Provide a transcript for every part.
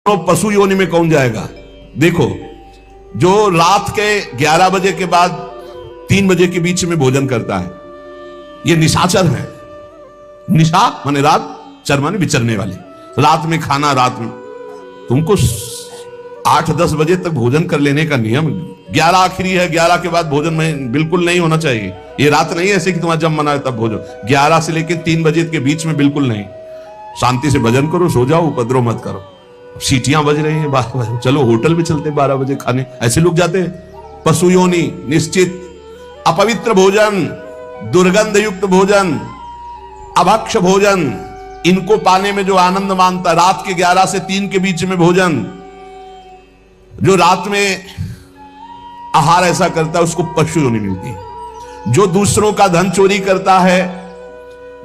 तो पशु योनि में कौन जाएगा? देखो, जो रात के 11 बजे के बाद 3 बजे के बीच में भोजन करता है, ये निशाचर है। निशा माने रात, चर माने विचरने वाले। रात में खाना, रात में तुमको 8-10 बजे तक भोजन कर लेने का नियम। 11 आखिरी है, 11 के बाद भोजन में बिल्कुल नहीं होना चाहिए। ये रात नहीं है ऐसे कि तुम्हारा जब मना है तब भोजन। 11 से लेकर 3 बजे के बीच में बिल्कुल नहीं। शांति से भजन करो, सो जाओ, उपद्रव मत करो। सीटियां बज रही हैं 12 बजे, चलो होटल भी चलते 12 बजे खाने, ऐसे लोग जाते हैं। पशु योनि निश्चित। अपवित्र भोजन, दुर्गंध युक्त भोजन, अभक्ष भोजन, इनको पाने में जो आनंद मानता, रात के 11 से 3 के बीच में भोजन, जो रात में आहार ऐसा करता है उसको पशु योनि मिलती है। जो दूसरों का धन चोरी करता है,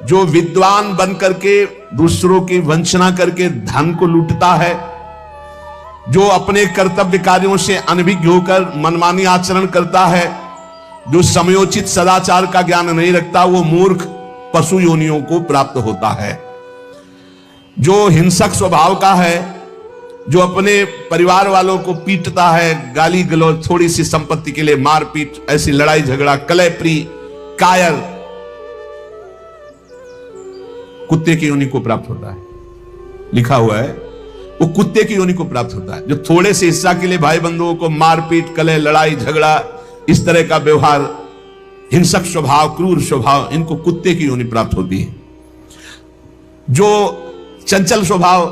जो विद्वान बन करके दूसरों की वंचना करके धन को लूटता है, जो अपने कर्तव्य कार्यों से अनभिज्ञ होकर मनमानी आचरण करता है, जो समयोचित सदाचार का ज्ञान नहीं रखता, वो मूर्ख पशु योनियों को प्राप्त होता है। जो हिंसक स्वभाव का है, जो अपने परिवार वालों को पीटता है, गाली गलौज, थोड़ी सी संपत्ति के लिए मारपीट, ऐसी लड़ाई झगड़ा, कलहप्रिय, कायर, कुत्ते की योनि को प्राप्त होता है। लिखा हुआ है वो कुत्ते की योनि को प्राप्त होता है। जो थोड़े से हिस्सा के लिए भाई बंधुओं को मारपीट, कलह, लड़ाई झगड़ा, इस तरह का व्यवहार, हिंसक स्वभाव, क्रूर स्वभाव, इनको कुत्ते की योनि प्राप्त होती है। जो चंचल स्वभाव,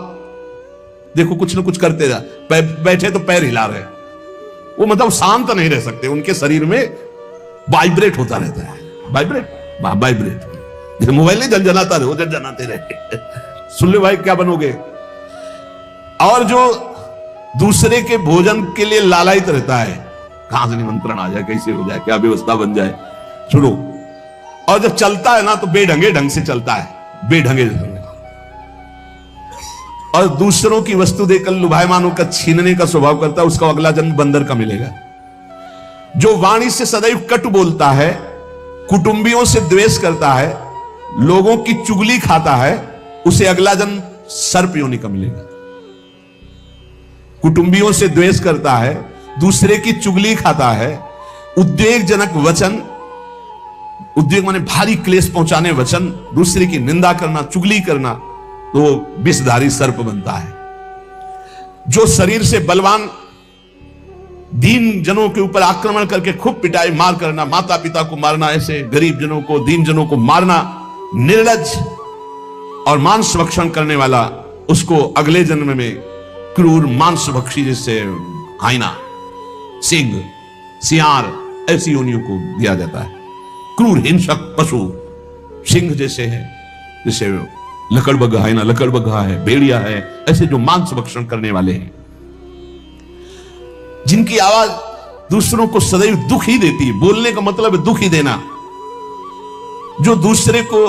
देखो कुछ न कुछ करते जा, बैठे तो पैर हिला रहे, वो मतलब शांत नहीं रह सकते, उनके शरीर में वाइब्रेट होता रहता है। वाइब्रेट जैसे मोबाइल नहीं झनझनाता रहे, वो झनझनाते रहे। सुन ले भाई क्या बनोगे। और जो दूसरे के भोजन के लिए लालायित रहता है, कहां से निमंत्रण आ जाए, कैसे हो जाए, क्या व्यवस्था बन जाए, सुनो। और जब चलता है ना तो बेढंगे ढंग से चलता है, बेढंगे ढंग। और दूसरों की वस्तु देकर लुभायमान होकर छीनने का स्वभाव करता है, उसका अगला जन्म बंदर का मिलेगा। जो वाणी से सदैव कटु बोलता है, कुटुंबियों से द्वेष करता है, लोगों की चुगली खाता है, उसे अगला जन्म सर्प योनि का मिलेगा। कुटुंबियों से द्वेष करता है, दूसरे की चुगली खाता है, उद्वेगजनक वचन, उद्वेग माने भारी क्लेश पहुंचाने वचन, दूसरे की निंदा करना, चुगली करना, तो विषधारी सर्प बनता है। जो शरीर से बलवान दीन जनों के ऊपर आक्रमण करके खूब पिटाई मार करना, माता पिता को मारना, ऐसे गरीब जनों को, दीन जनों को मारना, निर्लज्ज और मांस भक्षण करने वाला, उसको अगले जन्म में क्रूर मांस भक्षी, जैसे हाइना, सिंह, सियार, ऐसी योनियों को दिया जाता है। क्रूर हिंसक पशु सिंह जैसे है, जैसे लकड़बग्घा है ना, लकड़बग्घा है, भेड़िया है, ऐसे जो मांस भक्षण करने वाले हैं, जिनकी आवाज दूसरों को सदैव दुख ही देती है। बोलने का मतलब है दुख ही देना। जो दूसरे को,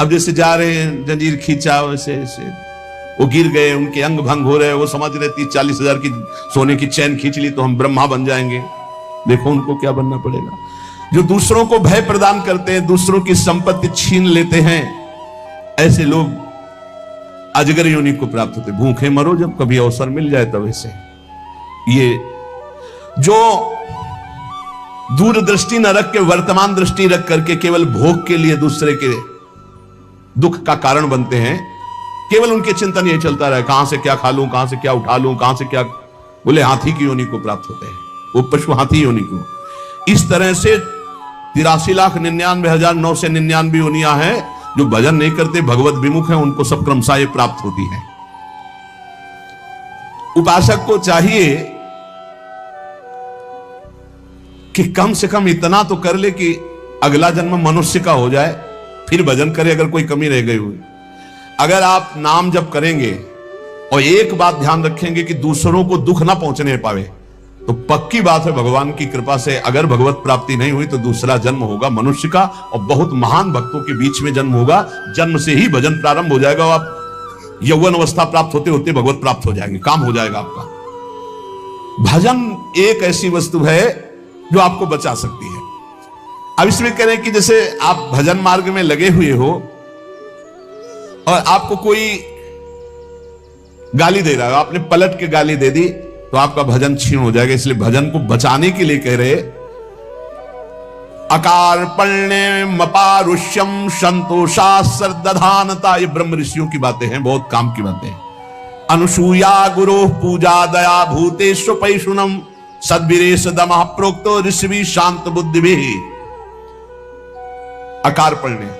अब जैसे जा रहे हैं, जंजीर खींचा, वैसे ऐसे वो गिर गए, उनके अंग भंग हो रहे हैं, वो समझ रहे 30-40 हजार की सोने की चैन खींच ली तो हम ब्रह्मा बन जाएंगे। देखो उनको क्या बनना पड़ेगा। जो दूसरों को भय प्रदान करते हैं, दूसरों की संपत्ति छीन लेते हैं, ऐसे लोग अजगर योनि को प्राप्त होते। भूखे मरो जब कभी अवसर मिल जाए तब। ऐसे ये जो दूरदृष्टि न रख के वर्तमान दृष्टि रख करके केवल भोग के लिए दूसरे के दुख का कारण बनते हैं, केवल उनके चिंतन ये चलता रहे, कहां से क्या खा लूं, कहां से क्या उठा लूं, कहां से क्या, बोले हाथी की योनि को प्राप्त होते हैं, वो पशु हाथी योनि को। इस तरह से 83,99,999 योनियां हैं। जो भजन नहीं करते, भगवत विमुख हैं, उनको सब क्रमशः ये प्राप्त होती है। उपासक को चाहिए कि कम से कम इतना तो कर ले कि अगला जन्म मनुष्य का हो जाए, फिर भजन करे अगर कोई कमी रह गई हुई। अगर आप नाम जप करेंगे और एक बात ध्यान रखेंगे कि दूसरों को दुख ना पहुंचने पावे, तो पक्की बात है भगवान की कृपा से अगर भगवत प्राप्ति नहीं हुई तो दूसरा जन्म होगा मनुष्य का, और बहुत महान भक्तों के बीच में जन्म होगा। जन्म से ही भजन प्रारंभ हो जाएगा, आप यौवन अवस्था प्राप्त होते होते भगवत प्राप्त हो जाएंगे, काम हो जाएगा आपका। भजन एक ऐसी वस्तु है जो आपको बचा सकती है। अब इसमें कह रहे हैं कि जैसे आप भजन मार्ग में लगे हुए हो और आपको कोई गाली दे रहा है, आपने पलट के गाली दे दी तो आपका भजन क्षीण हो जाएगा। इसलिए भजन को बचाने के लिए कह रहे, अकार पण्य मपारुष्यम संतोषा सर्दधानता। ये ब्रह्म ऋषियों की बातें हैं, बहुत काम की बातें हैं। अनुसूया गुरु पूजा दया भूतेषु पैशुनम सद्वीरेश दमः प्रोक्तो ऋषि शांत बुद्धि भी। अकार पण्य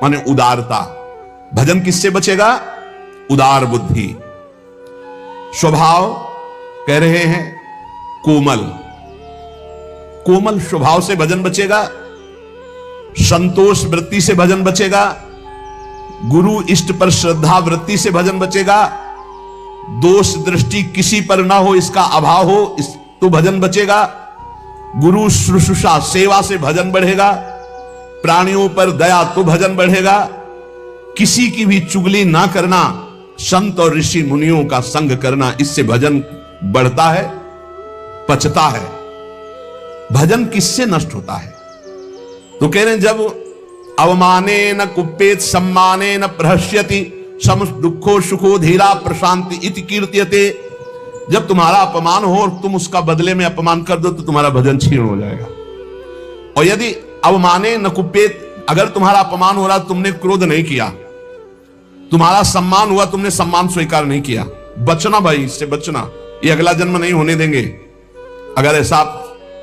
माने उदारता। भजन किससे बचेगा? उदार बुद्धि। स्वभाव कह रहे हैं कोमल, कोमल स्वभाव से भजन बचेगा। संतोष वृत्ति से भजन बचेगा। गुरु इष्ट पर श्रद्धा वृत्ति से भजन बचेगा। दोष दृष्टि किसी पर ना हो, इसका अभाव हो, इस तो भजन बचेगा। गुरु शुश्रूषा सेवा से भजन बढ़ेगा। प्राणियों पर दया तो भजन बढ़ेगा। किसी की भी चुगली ना करना, संत और ऋषि मुनियों का संग करना, इससे भजन बढ़ता है, पचता है। भजन किससे नष्ट होता है? तो कह रहे हैं जब अवमाने न कुप्पेत सम्माने न प्रहस्यति सम दुखो सुखो धीरा प्रशांति इति कीर्त्यते। जब तुम्हारा अपमान हो और तुम उसका बदले में अपमान कर दो तो तुम्हारा भजन क्षीण हो जाएगा। और यदि अवमाने न कुप्पेत, अगर तुम्हारा अपमान हो रहा, तुमने क्रोध नहीं किया, तुम्हारा सम्मान हुआ, तुमने सम्मान स्वीकार नहीं किया, बचना भाई, इससे बचना, ये अगला जन्म नहीं होने देंगे। अगर ऐसा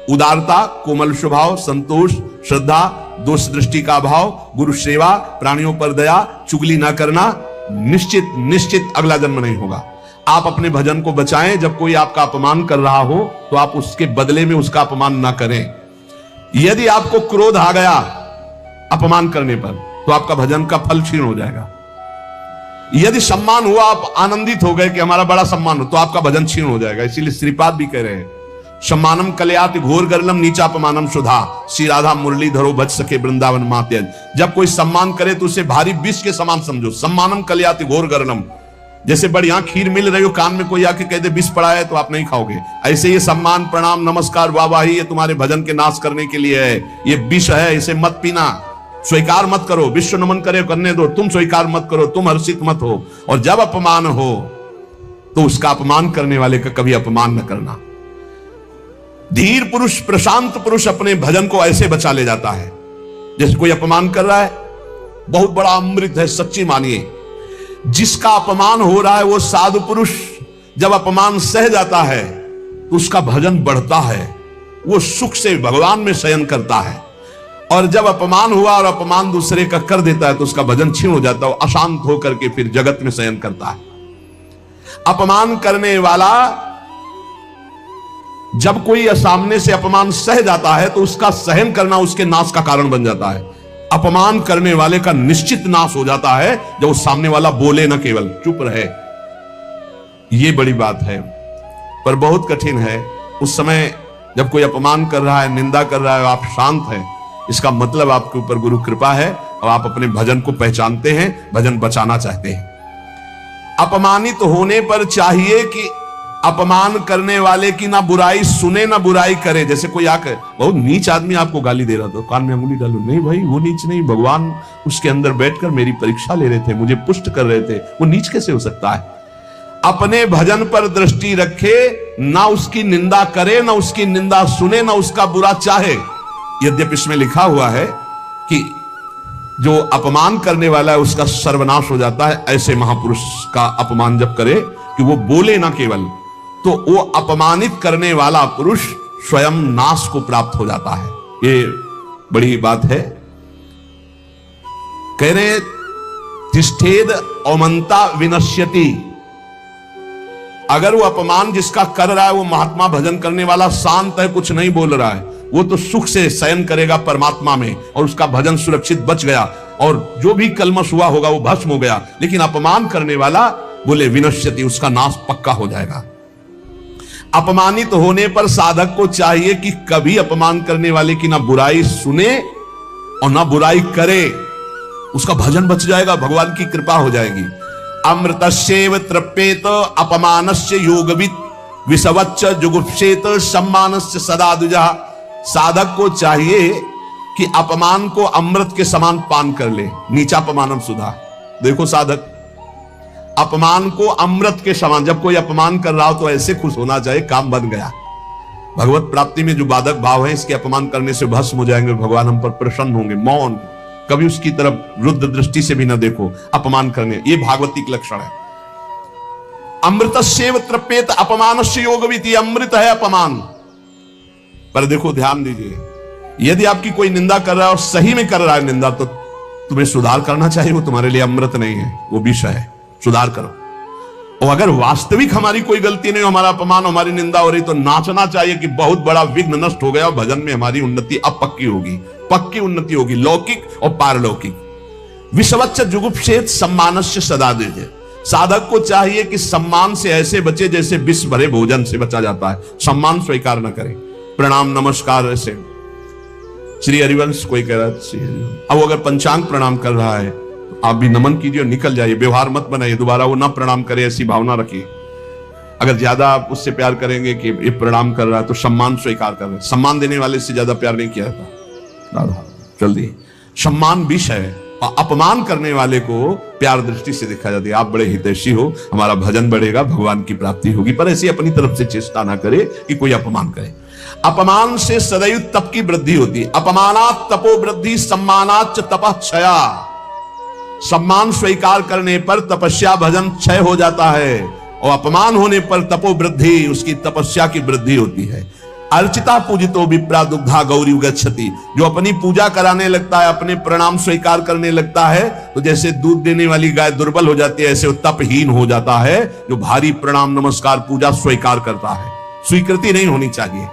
उदारता, कोमल स्वभाव, संतोष, श्रद्धा, दोष दृष्टि का अभाव, गुरु सेवा, प्राणियों पर दया, चुगली ना करना, निश्चित निश्चित अगला जन्म नहीं होगा। आप अपने भजन को बचाएं। जब कोई आपका अपमान कर रहा हो तो आप उसके बदले में उसका अपमान ना करें। यदि आपको क्रोध आ गया अपमान करने पर तो आपका भजन का फल क्षीण हो जाएगा। यदि सम्मान हुआ, आप आनंदित हो गए कि हमारा बड़ा सम्मान हो, तो आपका भजन क्षीण हो जाएगा। इसीलिए श्रीपाद भी कह रहे हैं, सम्मानम कलयाति घोर गर्लम नीचापमानम सुधा श्री राधा मुरली धरो बच सके वृंदावन मात्यज। जब कोई सम्मान करे तो उसे भारी विष के समान समझो। सम्मानम कलयाति घोर गर्लम, जैसे बढ़िया खीर मिल रही हो, कान में कोई आके कह दे विष पड़ा है तो आप नहीं खाओगे, ऐसे ये सम्मान प्रणाम नमस्कार वाहवाही ये तुम्हारे भजन के नाश करने के लिए है, ये विष है, इसे मत पीना, स्वीकार मत करो। विश्व नमन करे करने दो, तुम स्वीकार मत करो, तुम हर्षित मत हो। और जब अपमान हो तो उसका अपमान करने वाले का कभी अपमान न करना। धीर पुरुष, प्रशांत पुरुष अपने भजन को ऐसे बचा ले जाता है। जैसे कोई अपमान कर रहा है, बहुत बड़ा अमृत है, सच्ची मानिए। जिसका अपमान हो रहा है वो साधु पुरुष जब अपमान सह जाता है तो उसका भजन बढ़ता है, वो सुख से भगवान में शयन करता है। और जब अपमान हुआ और अपमान दूसरे का कर देता है तो उसका भजन क्षीण हो जाता है, अशांत होकर के फिर जगत में शयन करता है। अपमान करने वाला जब कोई सामने से अपमान सह जाता है तो उसका सहन करना उसके नाश का कारण बन जाता है। अपमान करने वाले का निश्चित नाश हो जाता है जब उस सामने वाला बोले ना, केवल चुप रहे। यह बड़ी बात है, पर बहुत कठिन है। उस समय जब कोई अपमान कर रहा है, निंदा कर रहा है, आप शांत हैं, इसका मतलब आपके ऊपर गुरु कृपा है और आप अपने भजन को पहचानते हैं, भजन बचाना चाहते हैं। अपमानित होने पर चाहिए कि अपमान करने वाले की ना बुराई सुने ना बुराई करे। जैसे कोई आकर बहुत नीच आदमी आपको गाली दे रहा था, कान में अंगुली डालो, नहीं भाई वो नीच नहीं, भगवान उसके अंदर बैठकर मेरी परीक्षा ले रहे थे, मुझे पुष्ट कर रहे थे, वो नीच कैसे हो सकता है? अपने भजन पर दृष्टि रखे, ना उसकी निंदा करे, ना उसकी निंदा सुने, ना उसका बुरा चाहे। यद्यपि इसमें लिखा हुआ है कि जो अपमान करने वाला है उसका सर्वनाश हो जाता है। ऐसे महापुरुष का अपमान जब करे कि वो बोले ना केवल, तो वो अपमानित करने वाला पुरुष स्वयं नाश को प्राप्त हो जाता है। ये बड़ी बात है। कह रहे तिष्ठेद औमंता विनश्यति। अगर वो अपमान जिसका कर रहा है वो महात्मा भजन करने वाला शांत है, कुछ नहीं बोल रहा है, वो तो सुख से शयन करेगा परमात्मा में और उसका भजन सुरक्षित बच गया और जो भी कलमश हुआ होगा वो भस्म हो गया। लेकिन अपमान करने वाला बोले विनश्यति, उसका नाश पक्का हो जाएगा। अपमानित होने पर साधक को चाहिए कि कभी अपमान करने वाले की ना बुराई सुने और ना बुराई करे, उसका भजन बच जाएगा, भगवान की कृपा हो जाएगी। अमृतस्यैव तृप्येत अपमानस्य योगवित् विषवच्च जुगुप्सेत सम्मानस्य सदा द्विजः। साधक को चाहिए कि अपमान को अमृत के समान पान कर ले, नीचापमानम सुधा। देखो साधक, अपमान को अमृत के समान, जब कोई अपमान कर रहा हो तो ऐसे खुश होना चाहिए काम बन गया। भगवत प्राप्ति में जो बाधक भाव है, इसके अपमान करने से भस्म हो जाएंगे, भगवान हम पर प्रसन्न होंगे। मौन, कभी उसकी तरफ रुद्र दृष्टि से भी न देखो, अपमान करने, ये भागवतिक लक्षण है। अमृतस्येव तृप्येत अपमानस्य योगविति, अमृत है अपमान। पर देखो ध्यान दीजिए, यदि आपकी कोई निंदा कर रहा है और सही में कर रहा है निंदा, तो तुम्हें सुधार करना चाहिए। वो तुम्हारे लिए अमृत नहीं है, वो विष है, सुधार करो। और अगर वास्तविक हमारी कोई गलती नहीं, हमारा अपमान, हमारी निंदा हो रही, तो नाचना चाहिए कि बहुत बड़ा विघ्न नष्ट हो गया और भजन में हमारी उन्नति अब पक्की होगी, पक्की उन्नति होगी, लौकिक और पारलौकिक। विषवच्च जुगुप्सेत सम्मानस्य सदा दीजिए। साधक को चाहिए कि सम्मान से ऐसे बचे जैसे विष भरे भोजन से बचा जाता है। सम्मान स्वीकार न करें, प्रणाम नमस्कार ऐसे। श्री हरिवंश कोई कह रहा है, अब अगर पंचांग प्रणाम कर रहा है आप भी नमन कीजिए और निकल जाइए, व्यवहार मत बनाइए, दोबारा वो ना प्रणाम करे ऐसी भावना रखिए। अगर ज्यादा आप उससे प्यार करेंगे कि ये प्रणाम कर रहा है, तो सम्मान स्वीकार कर रहे हैं। सम्मान देने वाले से ज्यादा प्यार नहीं किया था। जल्दी, सम्मान विष है और अपमान करने वाले को प्यार दृष्टि से देखा जाता है। आप बड़े हितैषी हो, हमारा भजन बढ़ेगा, भगवान की प्राप्ति होगी। पर ऐसी अपनी तरफ से चेष्टा ना करे कि कोई अपमान करे। अपमान से सदैव तप की वृद्धि होती है। अपमानात तपो वृद्धि, सम्मानात तपः क्षया। सम्मान स्वीकार करने पर तपस्या भजन क्षय हो जाता है, और अपमान होने पर तपो वृद्धि, उसकी तपस्या की वृद्धि होती है। अर्चिता पूजितो विप्रा दुग्धा गौरी गच्छति। जो अपनी पूजा कराने लगता है, अपने प्रणाम स्वीकार करने लगता है, तो जैसे दूध देने वाली गाय दुर्बल हो जाती है, ऐसे वो तपहीन हो जाता है जो भारी प्रणाम नमस्कार पूजा स्वीकार करता है। स्वीकृति नहीं होनी चाहिए।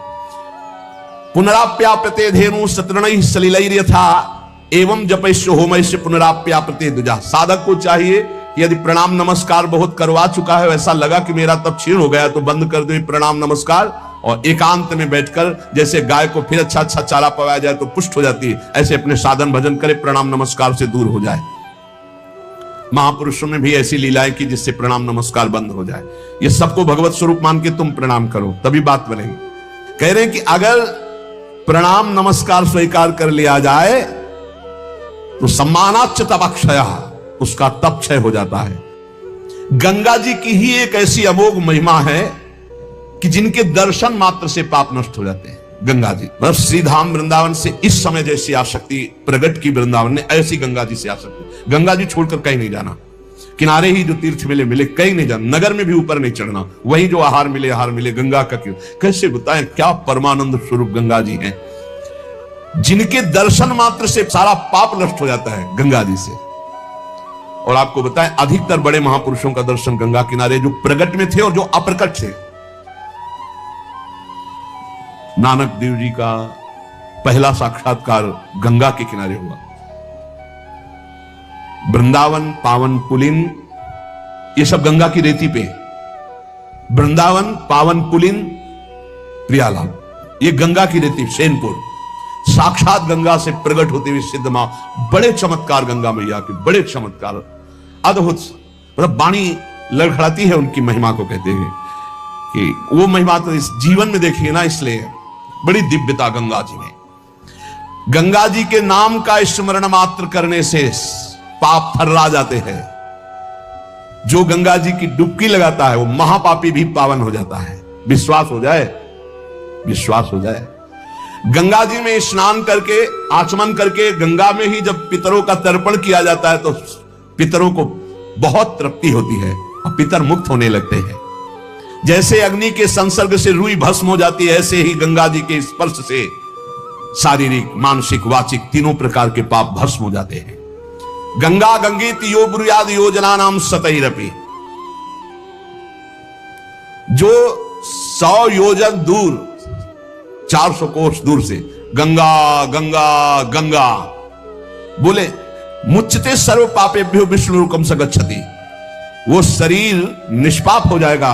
पुनराप्याप्यते धेनु सतृणैः सलिलैर्यथा एवं जपैश्य होमैश्य पुनराप्याप्यते द्विजा। साधक को चाहिए कि यदि प्रणाम नमस्कार बहुत करवा चुका है, ऐसा लगा कि मेरा तप क्षीण हो गया, तो बंद कर दे प्रणाम नमस्कार और एकांत में बैठकर, जैसे गाय को फिर अच्छा अच्छा चारा पवाया जाए तो पुष्ट हो जाती है, ऐसे अपने साधन भजन करे, प्रणाम नमस्कार से दूर हो जाए। महापुरुषों ने भी ऐसी लीलाएं की जिससे प्रणाम नमस्कार बंद हो जाए। ये सबको भगवत स्वरूप मान के तुम प्रणाम करो, तभी बात बनेगी। कह रहे हैं कि अगर प्रणाम नमस्कार स्वीकार कर लिया जाए तो सम्मानाच्च तपक्षय, उसका तप क्षय हो जाता है। गंगा जी की ही एक ऐसी अमोघ महिमा है कि जिनके दर्शन मात्र से पाप नष्ट हो जाते हैं। गंगा जी मतलब श्रीधाम वृंदावन से इस समय जैसी आसक्ति प्रकट की वृंदावन ने, ऐसी गंगा जी से आसक्ति। गंगा जी छोड़कर कहीं नहीं जाना, किनारे ही जो तीर्थ मिले मिले, कहीं नहीं जाना, नगर में भी ऊपर नहीं चढ़ना, वही जो आहार मिले आहार मिले। गंगा का क्यों, कैसे बताएं क्या परमानंद स्वरूप गंगा जी हैं, जिनके दर्शन मात्र से सारा पाप नष्ट हो जाता है गंगा जी से। और आपको बताएं अधिकतर बड़े महापुरुषों का दर्शन गंगा किनारे, जो प्रकट में थे और जो अप्रकट थे। नानक देव जी का पहला साक्षात्कार गंगा के किनारे हुआ। वृंदावन पावन पुलिन, ये सब गंगा की रेती पे। वृंदावन पावन पुलिन प्रियालाल, ये गंगा की रेती सेनपुर। साक्षात गंगा से प्रकट होती हुई सिद्ध मां, बड़े चमत्कार गंगा मैया के, बड़े चमत्कार, अद्भुत। मतलब वाणी लड़खड़ाती है उनकी महिमा को, कहते हैं कि वो महिमा तो इस जीवन में देखिए ना, इसलिए बड़ी दिव्यता गंगा जी में। गंगा जी के नाम का स्मरण मात्र करने से पाप थर्रा जाते हैं। जो गंगा जी की डुबकी लगाता है वो महापापी भी पावन हो जाता है। विश्वास हो जाए, विश्वास हो जाए। गंगा जी में स्नान करके, आचमन करके, गंगा में ही जब पितरों का तर्पण किया जाता है तो पितरों को बहुत तृप्ति होती है और पितर मुक्त होने लगते हैं। जैसे अग्नि के संसर्ग से रुई भस्म हो जाती है, ऐसे ही गंगा जी के स्पर्श से शारीरिक, मानसिक, वाचिक तीनों प्रकार के पाप भस्म हो जाते हैं। गंगा गंगेत यो ब्रूयाद योजना नाम सतैरपि। जो 100 योजन दूर, 400 कोस दूर से गंगा गंगा गंगा बोले, मुच्यते सर्व पापेभ्यो विष्णुरुकम स गच्छति। वो शरीर निष्पाप हो जाएगा,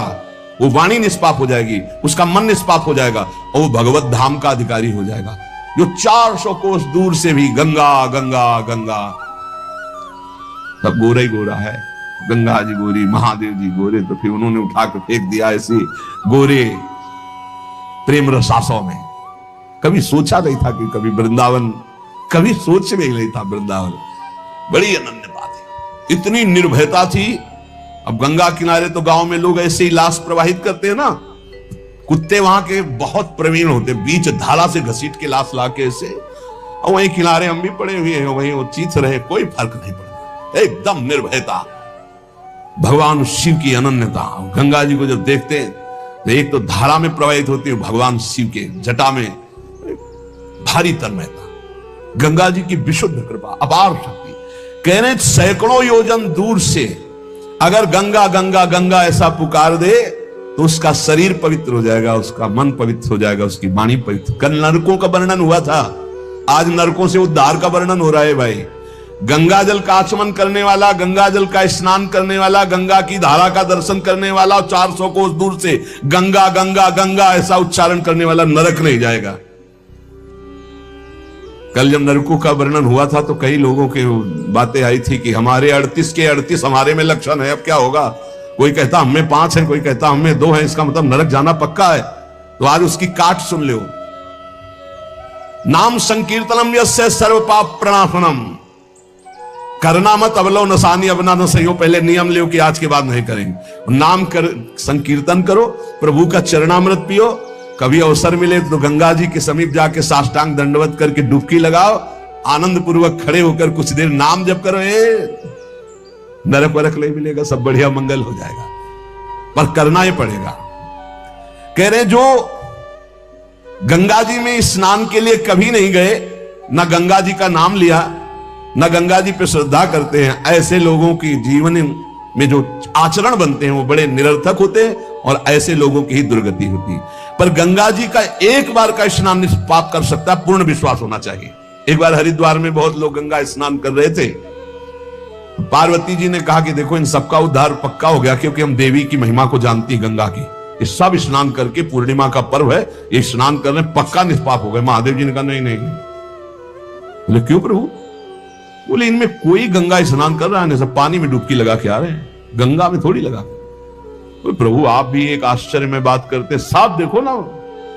वो वाणी निष्पाप हो जाएगी, उसका मन निष्पाप हो जाएगा और वो भगवत धाम का अधिकारी हो जाएगा। जो 400 कोस दूर से भी गंगा गंगा गंगा, सब गोरा ही गोरा है। गंगा जी गोरी, महादेव जी गोरे, तो फिर उन्होंने उठा के फेंक दिया ऐसे गोरे प्रेम रसासों में। कभी सोचा नहीं था कि कभी वृंदावन, कभी सोच में ही नहीं था वृंदावन। बड़ी अनन्य बात है, इतनी निर्भयता थी अब गंगा किनारे तो गांव में लोग ऐसे ही लाश प्रवाहित करते हैं ना, कुत्ते वहां के बहुत प्रवीण होते, बीच धारा से घसीट के लाश ला के ऐसे, और वहीं किनारे हम भी पड़े हुए हैं, वहीं वो चीत रहे, कोई फर्क नहीं पड़ता, एकदम निर्भयता। भगवान शिव की अनन्यता। गंगा जी को जब देखते हैं तो एक तो धारा में प्रवाहित होती है, भगवान शिव के जटा में भारी तन्मयता, गंगा जी की विशुद्ध कृपा, अपार शक्ति। कह रहे सैकड़ों योजन दूर से अगर गंगा गंगा गंगा ऐसा पुकार दे तो उसका शरीर पवित्र हो जाएगा, उसका मन पवित्र हो जाएगा, उसकी वाणी पवित्र। कल नरकों का वर्णन हुआ था, आज नरकों से उद्धार का वर्णन हो रहा है भाई। गंगा जल का आचमन करने वाला, गंगा जल का स्नान करने वाला, गंगा की धारा का दर्शन करने वाला और 400 कोस दूर से गंगा गंगा गंगा ऐसा उच्चारण करने वाला नरक नहीं जाएगा। कल जब नरकों का वर्णन हुआ था तो कई लोगों की बातें आई थी कि हमारे 38 के 38 हमारे में लक्षण है, अब क्या होगा। कोई कहता हमें 5 है, कोई कहता हमें 2 है, इसका मतलब नरक जाना पक्का है। तो आज उसकी काट सुन लो। नाम संकीर्तनम यस्य सर्व पाप प्रणाशनम। करना मत अवलो नसानी अबना न सही हो, पहले नियम लो कि आज के बाद नहीं करेंगे। नाम कर संकीर्तन करो, प्रभु का चरणामृत पियो, कभी अवसर मिले तो गंगा जी के समीप जाके साष्टांग दंडवत करके डुबकी लगाओ, आनंद पूर्वक खड़े होकर कुछ देर नाम जप करो, नरक वरक नहीं मिलेगा, सब बढ़िया मंगल हो जाएगा, पर करना ही पड़ेगा। कह रहे जो गंगा जी में स्नान के लिए कभी नहीं गए, ना गंगा जी का नाम लिया, ना गंगा जी पे श्रद्धा करते हैं, ऐसे लोगों की जीवन में जो आचरण बनते हैं वो बड़े निरर्थक होते हैं और ऐसे लोगों की ही दुर्गति होती है। पर गंगा जी का एक बार का स्नान निष्पाप कर सकता है, पूर्ण विश्वास होना चाहिए। एक बार हरिद्वार में बहुत लोग गंगा स्नान कर रहे थे, पार्वती जी ने कहा कि देखो इन सबका उद्धार पक्का हो गया, क्योंकि हम देवी की महिमा को जानती गंगा की, ये सब स्नान करके, पूर्णिमा का पर्व है, ये स्नान करने पक्का निष्पाप हो गए। महादेव जी ने कहा नहीं नहीं। बोले क्यों प्रभु? बोले इनमें कोई गंगा स्नान कर रहा है, सब पानी में डुबकी लगा के आ रहे हैं, गंगा में थोड़ी लगा। बोले प्रभु आप भी एक आश्चर्य में बात करते, साफ देखो ना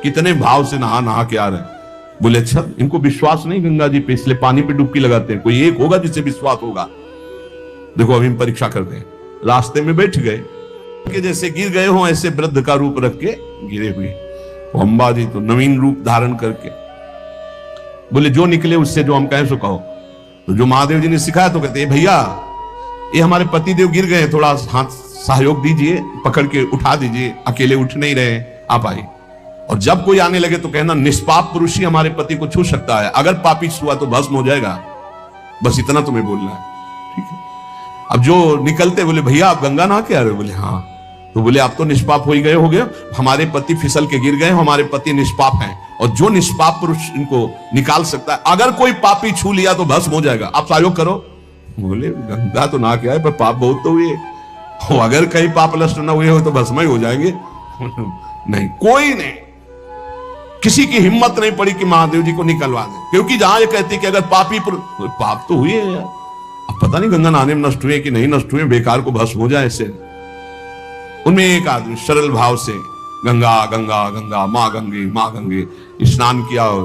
कितने भाव से नहा नहा के आ रहे हैं। बोले अच्छा इनको विश्वास नहीं गंगा जी पे, इसलिए पानी पे डुबकी लगाते हैं, कोई एक होगा जिसे विश्वास होगा। देखो अभी हम परीक्षा करते हैं। रास्ते में बैठ गए कि जैसे गिर गए हो ऐसे वृद्ध का रूप रख के गिरे हुए, अम्बा जी तो नवीन रूप धारण करके बोले जो निकले उससे जो हम कहें सो कहो। तो जो महादेव जी ने सिखाया तो कहते भैया ये हमारे पतिदेव गिर गए, थोड़ा हाथ सहयोग दीजिए, पकड़ के उठा दीजिए, अकेले उठ नहीं रहे, आप आइए। और जब कोई आने लगे तो कहना निष्पाप पुरुष ही हमारे पति को छू सकता है, अगर पापी छुआ तो भस्म हो जाएगा, बस इतना तुम्हें बोलना है, ठीक है। अब जो निकलते बोले भैया आप गंगा नहा के आ रहे हो? बोले हाँ। तो बोले आप तो निष्पाप हो ही गए होगे, हमारे पति फिसल के गिर गए, हमारे पति निष्पाप हैं, और जो निष्पाप पुरुष इनको निकाल सकता है, अगर कोई पापी छू लिया तो भस्म हो जाएगा, आप सहयोग करो। बोले गंगा तो नहा के आए पर पाप बहुत तो हुए, अगर कहीं पाप नष्ट न हुए हो तो भस्म ही हो जाएंगे। नहीं, कोई नहीं, किसी की हिम्मत नहीं पड़ी कि महादेव जी को निकलवा दे, क्योंकि जहां ये कहती कि अगर पापी पाप तो हुए यार, अब पता नहीं गंगा नहाने में नष्ट हुए कि नहीं नष्ट हुए, बेकार को भस्म हो जाए ऐसे। उनमें एक आदमी सरल भाव से गंगा गंगा गंगा माँ गंगे स्नान किया और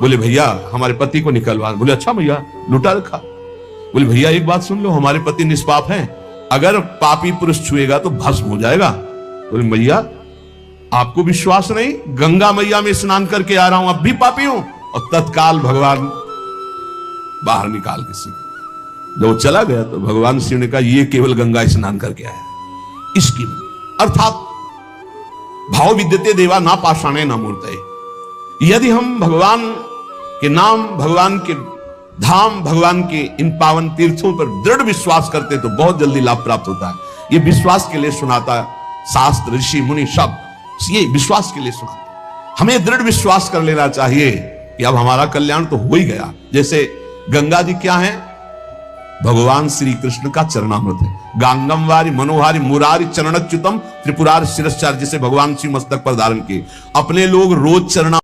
बोले भैया हमारे पति को निकलवा। बोले अच्छा भैया लुटा रखा। बोले भैया एक बात सुन लो, हमारे पति निष्पाप हैं, अगर पापी पुरुष छुएगा तो भस्म हो जाएगा। बोले मैया आपको विश्वास नहीं, गंगा मैया में स्नान करके आ रहा हूं, अब भी पापी हूं। और तत्काल भगवान बाहर निकाल के सीखे। जब चला गया तो भगवान शिव ने कहा ये केवल गंगा स्नान करके आया, इसकी अर्थात भाव विद्यते देवा ना पाषाणे ना मूर्तये। यदि हम भगवान के नाम, भगवान के धाम, भगवान के इन पावन तीर्थों पर दृढ़ विश्वास करते तो बहुत जल्दी लाभ प्राप्त होता है। ये विश्वास के लिए सुनाता है शास्त्र, ऋषि मुनि सब, ये विश्वास के लिए सुनाते। हमें दृढ़ विश्वास कर लेना चाहिए कि अब हमारा कल्याण तो हो ही गया। जैसे गंगा जी क्या है? भगवान श्री कृष्ण का चरणामृत है। गांगम वारी मनोहारी मुरारी चरणच्युतम त्रिपुरार शिरश्चार, जिसे भगवान शिव मस्तक पर धारण किए। अपने लोग रोज चरणा